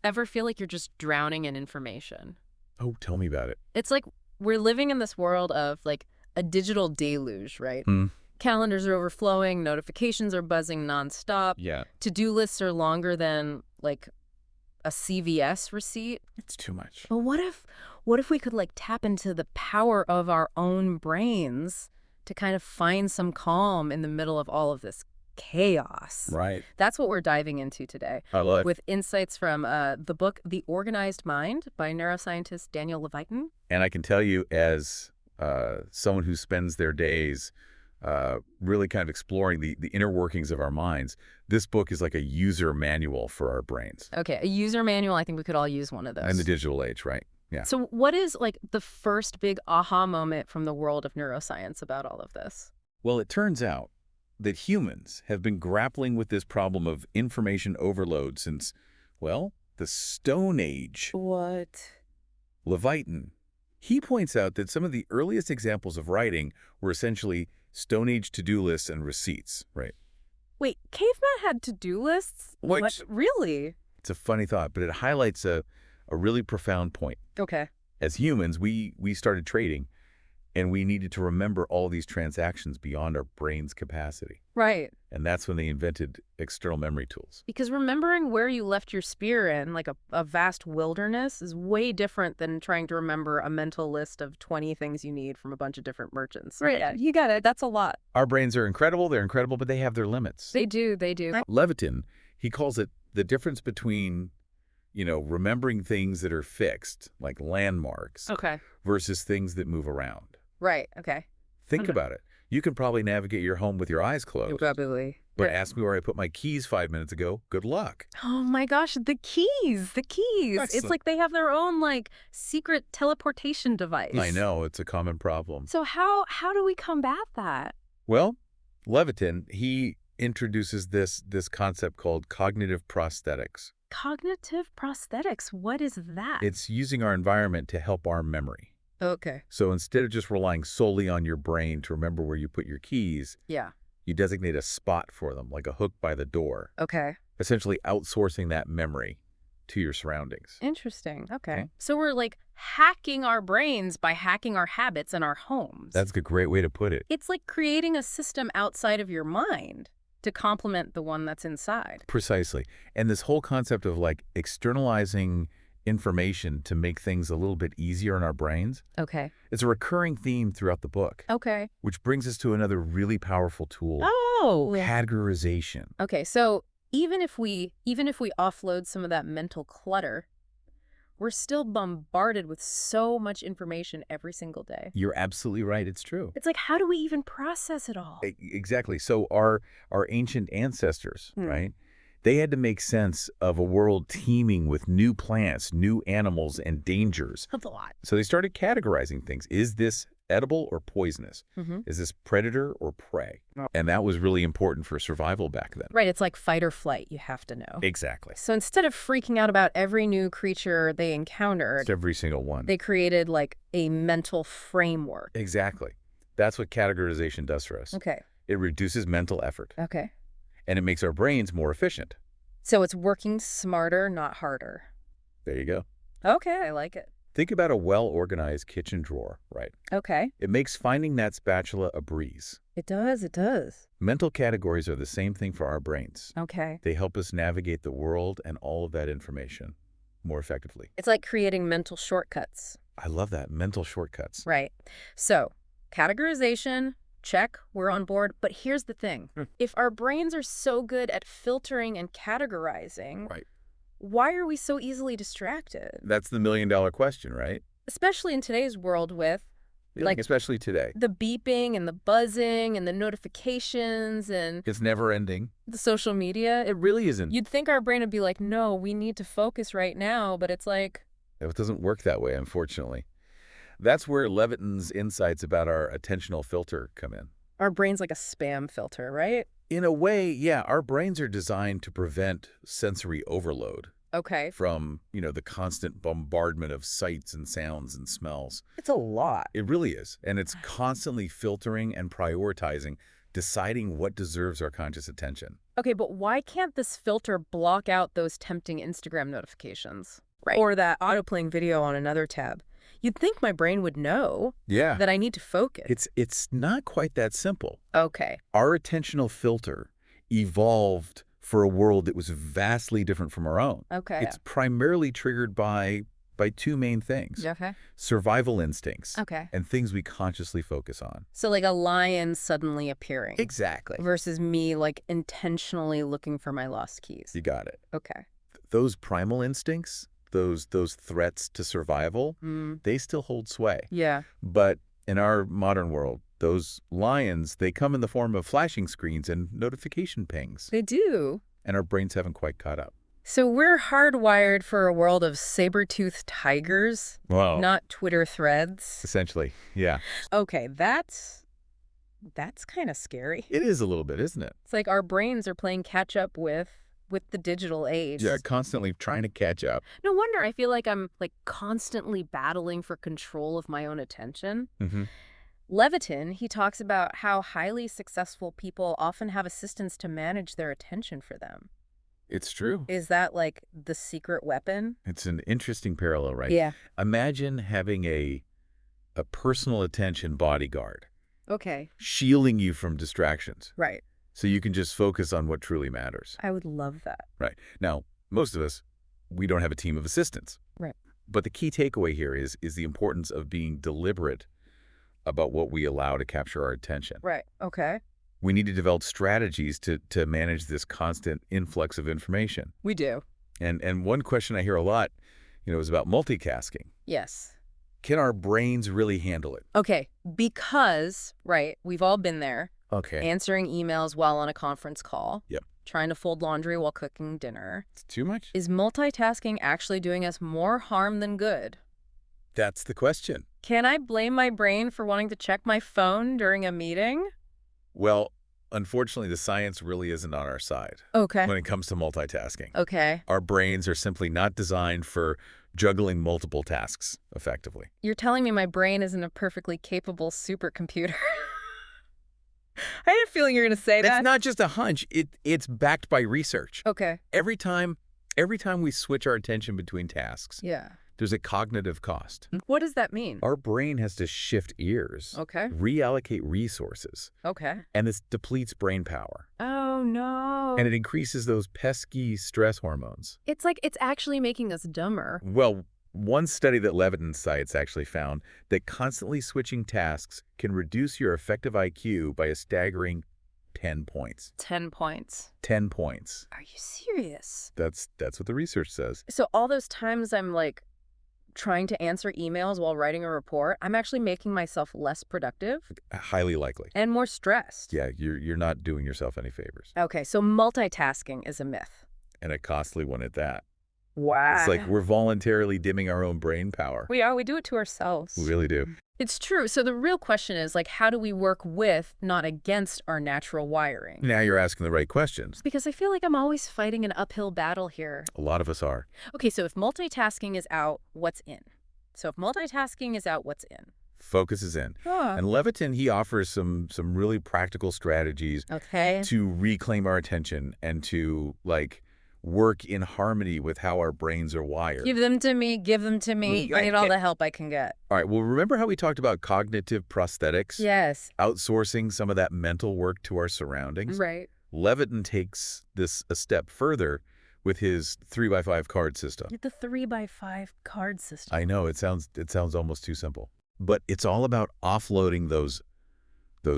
Ever feel like you're just drowning in information? Oh, tell me about it. It's like we're living in this world of like a digital deluge, right? Hmm. Calendars are overflowing, notifications are buzzing nonstop, Yeah, to-do lists are longer than like a CVS receipt. it's too much. But what if we could like tap into the power of our own brains to kind of find some calm in the middle of all of this chaos? Right. That's what we're diving into today I love it. with insights from the book The Organized Mind by neuroscientist Daniel Levitin. And I can tell you, as someone who spends their days really kind of exploring the inner workings of our minds, this book is like a user manual for our brains. Okay, a user manual. I think we could all use one of those. In the digital age, right? Yeah. So what is like the first big aha moment from the world of neuroscience about all of this? Well, it turns out that humans have been grappling with this problem of information overload since, well, the Stone Age. What? Levitin, he points out that some of the earliest examples of writing were essentially Stone Age to-do lists and receipts, right? Wait, cavemen had to-do lists? What? What? Really? It's a funny thought, but it highlights a really profound point. Okay. As humans, we started trading, and we needed to remember all these transactions beyond our brain's capacity. Right. And that's when they invented external memory tools. Because remembering where you left your spear in, like a vast wilderness, is way different than trying to remember a mental list of 20 things you need from a bunch of different merchants. Right. Yeah, you got it. That's a lot. Our brains are incredible, but they have their limits. They do. Levitin, he calls it the difference between, remembering things that are fixed, like landmarks, Okay. versus things that move around. Right. Okay. Think Okay. about it. You can probably navigate your home with your eyes closed. Probably. But ask me where I put my keys 5 minutes ago. Good luck. Oh my gosh, the keys. It's Excellent. like they have their own like secret teleportation device. I know, it's a common problem. So how do we combat that? Well, Levitin, he introduces this concept called cognitive prosthetics. Cognitive prosthetics. What is that? It's using our environment to help our memory. Okay. So instead of just relying solely on your brain to remember where you put your keys, Yeah. you designate a spot for them, like a hook by the door, Okay. essentially outsourcing that memory to your surroundings. Interesting. Okay. Okay. So we're like hacking our brains by hacking our habits and our homes. That's a great way to put it. It's like creating a system outside of your mind to complement the one that's inside. Precisely. And this whole concept of like externalizing information to make things a little bit easier in our brains, Okay. it's a recurring theme throughout the book, Okay. which brings us to another really powerful tool, Oh. categorization. Okay, so even if we offload some of that mental clutter, we're still bombarded with so much information every single day. You're absolutely right. It's true. It's like, how do we even process it all? Exactly. So our ancient ancestors, Hmm. right? They had to make sense of a world teeming with new plants, new animals, and dangers. That's a lot. So they started categorizing things. Is this edible or poisonous? Mm-hmm. Is this predator or prey? And that was really important for survival back then. Right, it's like fight or flight, you have to know. Exactly. So instead of freaking out about every new creature they encountered, It's every single one. they created like a mental framework. Exactly. That's what categorization does for us. Okay. It reduces mental effort, Okay. and it makes our brains more efficient. So it's working smarter, not harder. There you go. Okay, I like it. Think about a well-organized kitchen drawer, right? Okay. It makes finding that spatula a breeze. It does. Mental categories are the same thing for our brains. Okay. They help us navigate the world and all of that information more effectively. It's like creating mental shortcuts. I love that. Mental shortcuts. Right. So, categorization, check, we're on board. But here's the thing. If our brains are so good at filtering and categorizing, Right. why are we so easily distracted? That's the million-dollar question, right? Especially in today's world with like especially today. the beeping and the buzzing and the notifications and It's never ending. the social media. It really isn't. You'd think our brain would be like, no, we need to focus right now. But it's like, It doesn't work that way, unfortunately. That's where Levitin's insights about our attentional filter come in. our brain's like a spam filter, right? In a way, yeah, our brains are designed to prevent sensory overload Okay. from, the constant bombardment of sights and sounds and smells. It's a lot. It really is. And it's constantly filtering and prioritizing deciding what deserves our conscious attention. Okay, but why can't this filter block out those tempting Instagram notifications? Right. Or that auto-playing video on another tab? You'd think my brain would know Yeah. that I need to focus. It's not quite that simple. Okay. Our attentional filter evolved for a world that was vastly different from our own. Okay. It's primarily triggered by two main things. Okay. Survival instincts. Okay. And things we consciously focus on. So like a lion suddenly appearing. Exactly. Versus me like intentionally looking for my lost keys. You got it. Okay. Those primal instincts, those threats to survival, they still hold sway. Yeah. But in our modern world, those lions, they come in the form of flashing screens and notification pings. They do. And our brains haven't quite caught up. So we're hardwired for a world of saber-toothed tigers, not Twitter threads. Essentially, yeah. Okay, that's kind of scary. It is a little bit, isn't it? It's like our brains are playing catch up with the digital age. Yeah, constantly trying to catch up. No wonder I feel like I'm like constantly battling for control of my own attention. Levitin, he talks about how highly successful people often have assistants to manage their attention for them. It's true. Is that like the secret weapon? It's an interesting parallel, right? Yeah. Imagine having a personal attention bodyguard. Okay. Shielding you from distractions. Right. So you can just focus on what truly matters. I would love that. Right. Now, most of us, we don't have a team of assistants. Right. But the key takeaway here is the importance of being deliberate about what we allow to capture our attention. Right. Okay. We need to develop strategies to manage this constant influx of information. We do. And one question I hear a lot, is about multitasking. Yes. Can our brains really handle it? Okay, because, right, we've all been there. Okay. Answering emails while on a conference call. Yep. Trying to fold laundry while cooking dinner. It's too much? Is multitasking actually doing us more harm than good? That's the question. Can I blame my brain for wanting to check my phone during a meeting? Well, unfortunately, the science really isn't on our side. Okay. When it comes to multitasking. Okay. Our brains are simply not designed for juggling multiple tasks effectively. You're telling me my brain isn't a perfectly capable supercomputer. I had a feeling you were going to say that. That's not just a hunch. It's backed by research. Okay. Every time we switch our attention between tasks, Yeah. there's a cognitive cost. What does that mean? Our brain has to shift gears, Okay. reallocate resources, Okay. and this depletes brain power. Oh, no. And it increases those pesky stress hormones. It's like it's actually making us dumber. Well, one study that Levitin cites actually found that constantly switching tasks can reduce your effective IQ by a staggering 10 points. 10 points. 10 points. Are you serious? That's what the research says. So all those times I'm like trying to answer emails while writing a report, I'm actually making myself less productive Highly likely. and more stressed. Yeah, you're not doing yourself any favors. Okay, so multitasking is a myth. And a costly one at that. Wow. It's like we're voluntarily dimming our own brain power. We are. We do it to ourselves. We really do. It's true. So the real question is, like, how do we work with, not against, our natural wiring? Now you're asking the right questions. Because I feel like I'm always fighting an uphill battle here. A lot of us are. Okay, so if multitasking is out, what's in? Focus is in. Oh. And Levitin, he offers some really practical strategies Okay. to reclaim our attention and to, work in harmony with how our brains are wired. Give them to me. Give them to me. I need all the help I can get. All right, well, remember how we talked about cognitive prosthetics? Yes. Outsourcing some of that mental work to our surroundings? Right. Levitin takes this a step further with his 3x5 card system. The 3x5 card system. I know, it sounds almost too simple. But it's all about offloading those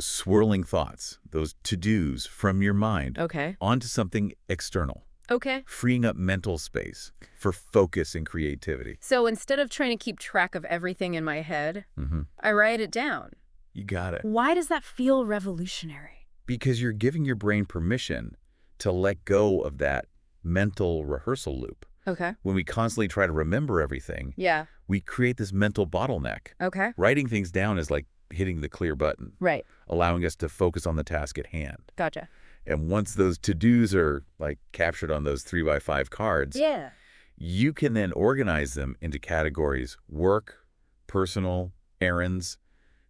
swirling thoughts, those to-dos from your mind Okay. onto something external. Okay. Freeing up mental space for focus and creativity. So instead of trying to keep track of everything in my head, I write it down. You got it. Why does that feel revolutionary? Because you're giving your brain permission to let go of that mental rehearsal loop. Okay. When we constantly try to remember everything, Yeah. we create this mental bottleneck. Okay. Writing things down is like hitting the clear button, Right. allowing us to focus on the task at hand. Gotcha. And once those to-dos are captured on those 3x5 cards, Yeah. you can then organize them into categories: work, personal, errands,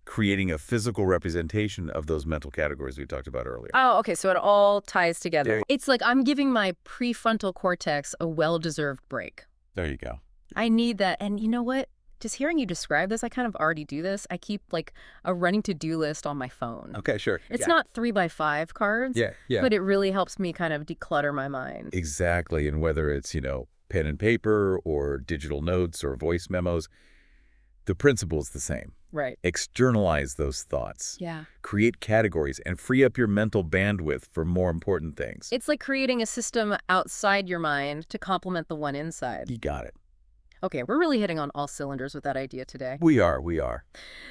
creating a physical representation of those mental categories we talked about earlier. Oh, okay, so it all ties together. There- It's like I'm giving my prefrontal cortex a well-deserved break. There you go. I need that. And you know what? Just hearing you describe this, I kind of already do this. I keep like a running to-do list on my phone. Okay, sure. It's not 3x5 cards, Yeah. but it really helps me kind of declutter my mind. Exactly. And whether it's, pen and paper or digital notes or voice memos, the principle is the same. Right. Externalize those thoughts. Yeah. Create categories and free up your mental bandwidth for more important things. It's like creating a system outside your mind to complement the one inside. You got it. Okay, we're really hitting on all cylinders with that idea today. We are.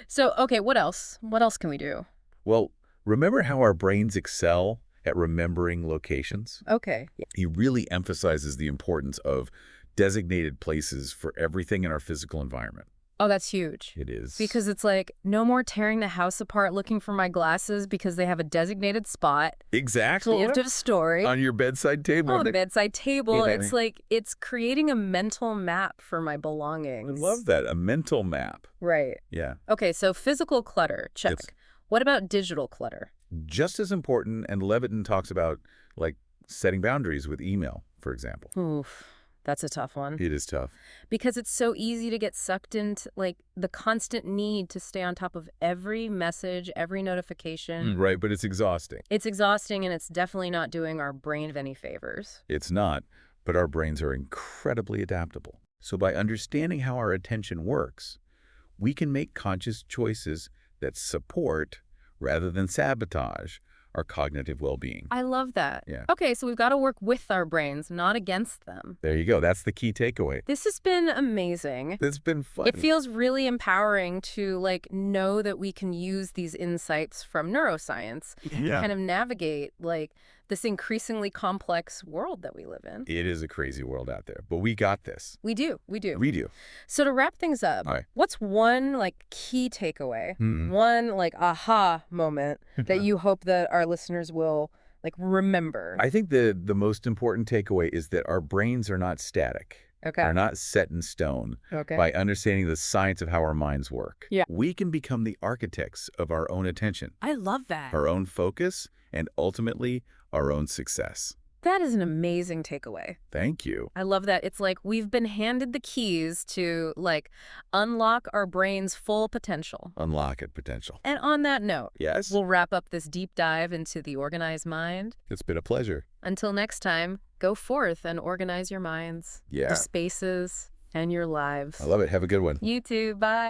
So, okay, what else? What else can we do? Well, remember how our brains excel at remembering locations? Okay. He really emphasizes the importance of designated places for everything in our physical environment. Oh, that's huge. It is. Because it's like, no more tearing the house apart looking for my glasses because they have a designated spot. Exactly. End of story. On your bedside table. Oh, the bedside table. Yeah. It's like, it's creating a mental map for my belongings. I love that. A mental map. Right. Yeah. Okay, so physical clutter, check. Yes. What about digital clutter? Just as important, and Levitin talks about, like, setting boundaries with email, for example. Oof, that's a tough one. It is tough. Because it's so easy to get sucked into, like, the constant need to stay on top of every message, every notification. Right, but it's exhausting. It's exhausting, and it's definitely not doing our brain any favors. It's not, but our brains are incredibly adaptable. So by understanding how our attention works, we can make conscious choices that support, rather than sabotage, our cognitive well-being. I love that. Yeah. Okay, so we've got to work with our brains, not against them. There you go. That's the key takeaway. This has been amazing. It's been fun. It feels really empowering to, like, know that we can use these insights from neuroscience to kind of navigate, like, this increasingly complex world that we live in. It is a crazy world out there, but we got this. We do. We do. So to wrap things up, All right. what's one, like, key takeaway, one, like, aha moment that you hope that our listeners will, like, remember? I think the most important takeaway is that our brains are not static. Okay. Are not set in stone. Okay. By understanding the science of how our minds work. Yeah. We can become the architects of our own attention, I love that. our own focus, and ultimately our own success. That is an amazing takeaway. Thank you. I love that. It's like we've been handed the keys to, like, unlock our brain's full potential. Unlock it potential. And on that note, Yes. we'll wrap up this deep dive into the organized mind. It's been a pleasure. Until next time, go forth and organize your minds, Yeah. your spaces, and your lives. I love it. Have a good one. You too. Bye.